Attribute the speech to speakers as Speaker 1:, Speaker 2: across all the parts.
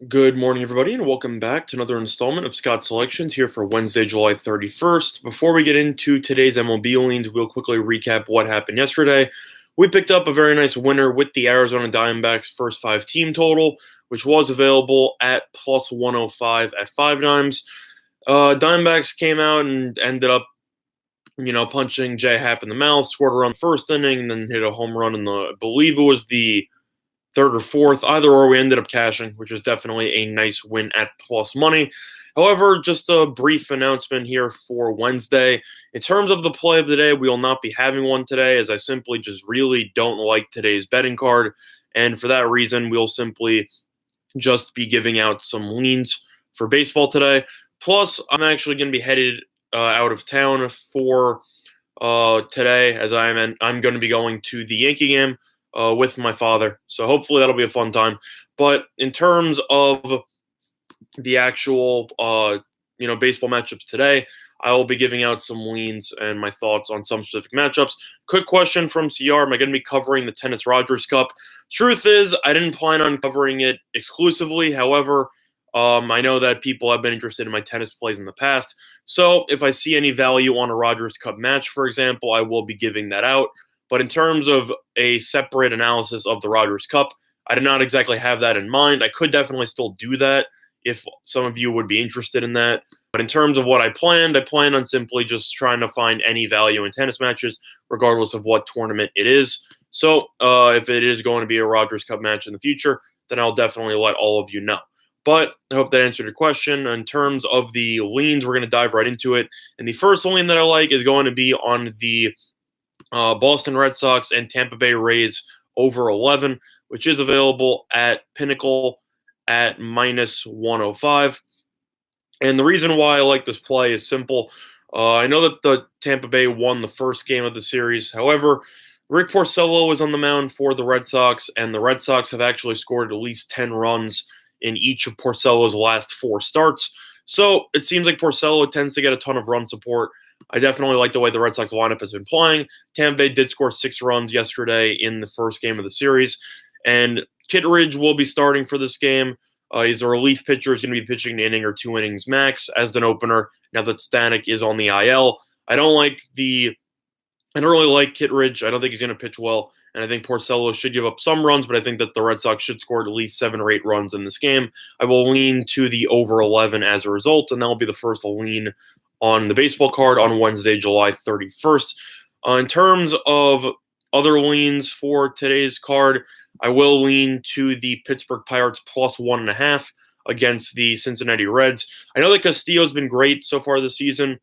Speaker 1: Good morning, everybody, and welcome back to another installment of Scott Selections here for Wednesday, July 31st. Before we get into today's MLB leans, we'll quickly recap what happened yesterday. We picked up a very nice winner with the Arizona Diamondbacks' first five team total, which was available at plus 105 at 5 dimes. Diamondbacks came out and ended up, punching J Happ in the mouth, scored a run first inning, and then hit a home run in I believe it was the third or fourth. Either or, we ended up cashing, which is definitely a nice win at plus money. However, just a brief announcement here for Wednesday. In terms of the play of the day, we will not be having one today, as I simply just really don't like today's betting card. And for that reason, we'll simply just be giving out some leans for baseball today. Plus, I'm actually going to be headed out of town for today, as I'm going to be going to the Yankee game with my father. So hopefully that'll be a fun time. But in terms of the actual, baseball matchups today, I will be giving out some leans and my thoughts on some specific matchups. Quick question from CR: am I going to be covering the Tennis Rogers Cup? Truth is, I didn't plan on covering it exclusively. However, I know that people have been interested in my tennis plays in the past. So if I see any value on a Rogers Cup match, for example, I will be giving that out. But in terms of a separate analysis of the Rogers Cup, I did not exactly have that in mind. I could definitely still do that if some of you would be interested in that. But in terms of what I planned on simply just trying to find any value in tennis matches, regardless of what tournament it is. So if it is going to be a Rogers Cup match in the future, then I'll definitely let all of you know. But I hope that answered your question. In terms of the leans, we're going to dive right into it. And the first lean that I like is going to be on the Boston Red Sox and Tampa Bay Rays over 11, which is available at Pinnacle at minus 105. And the reason why I like this play is simple. I know that the Tampa Bay won the first game of the series. However, Rick Porcello is on the mound for the Red Sox, and the Red Sox have actually scored at least 10 runs in each of Porcello's last 4 starts. So it seems like Porcello tends to get a ton of run support. I definitely like the way the Red Sox lineup has been playing. Tampa Bay did score 6 runs yesterday in the first game of the series, and Kittredge will be starting for this game. He's a relief pitcher. He's going to be pitching an inning or 2 innings max as an opener. Now that Stanek is on the IL, I don't really like Kittredge. I don't think he's going to pitch well, and I think Porcello should give up some runs, but I think that the Red Sox should score at least 7 or 8 runs in this game. I will lean to the over 11 as a result, and that will be the first lean on the baseball card on Wednesday, July 31st. In terms of other leans for today's card, I will lean to the Pittsburgh Pirates plus 1.5 against the Cincinnati Reds. I know that Castillo's been great so far this season.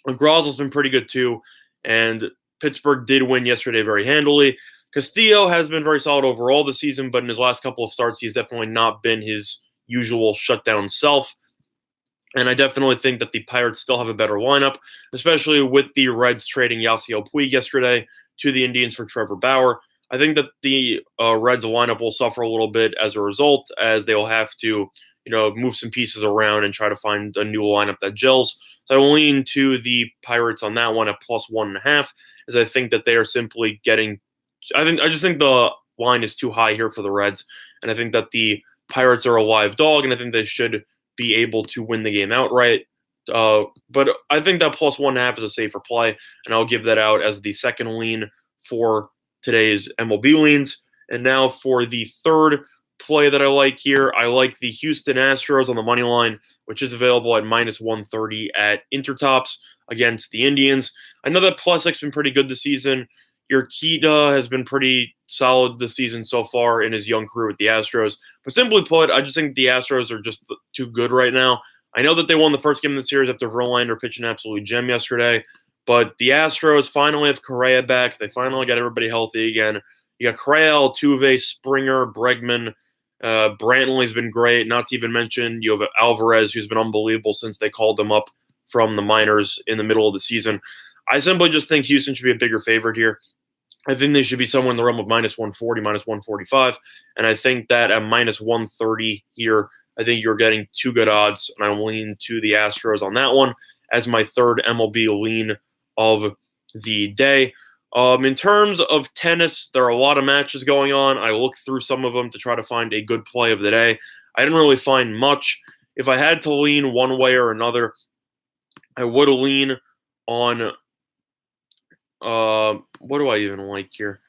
Speaker 1: Grozl's been pretty good too, and Pittsburgh did win yesterday very handily. Castillo has been very solid overall this season, but in his last couple of starts, he's definitely not been his usual shutdown self. And I definitely think that the Pirates still have a better lineup, especially with the Reds trading Yasiel Puig yesterday to the Indians for Trevor Bauer. I think that the Reds lineup will suffer a little bit as a result, as they will have to, move some pieces around and try to find a new lineup that gels. So I will lean to the Pirates on that one at plus 1.5, as I think that they are simply getting. I just think the line is too high here for the Reds, and I think that the Pirates are a live dog, and I think they should be able to win the game outright. But I think that plus 1.5 is a safer play, and I'll give that out as the second lean for today's MLB leans. And now for the third play that I like here, I like the Houston Astros on the money line, which is available at minus 130 at Intertops against the Indians. I know that Plesek's been pretty good this season. Urquidy has been pretty solid this season so far in his young career with the Astros. But simply put, I just think the Astros are just too good right now. I know that they won the first game of the series after Verlander pitched an absolute gem yesterday, but the Astros finally have Correa back. They finally got everybody healthy again. You got Correa, Altuve, Springer, Bregman. Brantley's been great. Not to even mention you have Alvarez, who's been unbelievable since they called him up from the minors in the middle of the season. I simply just think Houston should be a bigger favorite here. I think they should be somewhere in the realm of minus 140, minus 145. And I think that at minus 130 here, I think you're getting 2 good odds. And I lean to the Astros on that one as my third MLB lean of the day. In terms of tennis, there are a lot of matches going on. I looked through some of them to try to find a good play of the day. I didn't really find much. If I had to lean one way or another, I would lean on what do I even like here?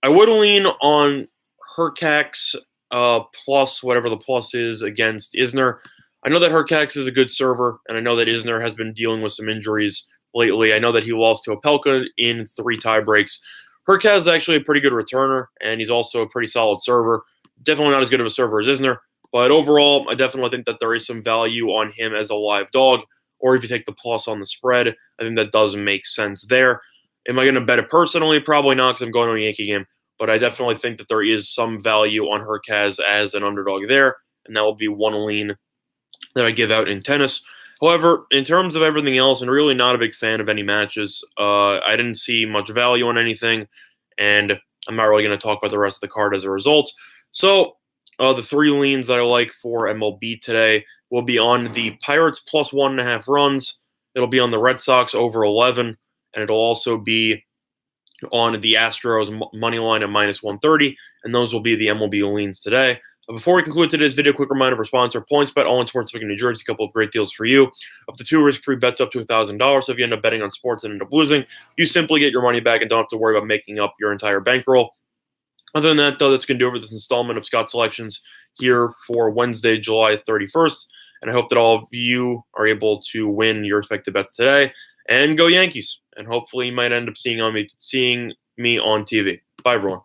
Speaker 1: I would lean on Hurkacz plus whatever the plus is against Isner. I know that Hurkacz is a good server, and I know that Isner has been dealing with some injuries lately. I know that he lost to Opelka in 3 tiebreaks. Hurkacz is actually a pretty good returner, and he's also a pretty solid server. Definitely not as good of a server as Isner, but overall, I definitely think that there is some value on him as a live dog, or if you take the plus on the spread, I think that does make sense there. Am I going to bet it personally? Probably not, because I'm going to a Yankee game. But I definitely think that there is some value on Hurkacz as an underdog there, and that will be one lean that I give out in tennis. However, in terms of everything else, I'm really not a big fan of any matches. I didn't see much value on anything, and I'm not really going to talk about the rest of the card as a result. So the 3 leans that I like for MLB today will be on the Pirates plus 1.5 runs. It'll be on the Red Sox over 11, and it'll also be on the Astros money line at minus 130, and those will be the MLB leans today. Before we conclude today's video, quick reminder of our sponsor, PointsBet, all in sportsbook in New Jersey. A couple of great deals for you. Up to 2 risk-free bets up to $1,000. So if you end up betting on sports and end up losing, you simply get your money back and don't have to worry about making up your entire bankroll. Other than that, though, that's going to do it for this installment of Scott Selections here for Wednesday, July 31st. And I hope that all of you are able to win your respective bets today. And go Yankees. And hopefully you might end up seeing me on TV. Bye, everyone.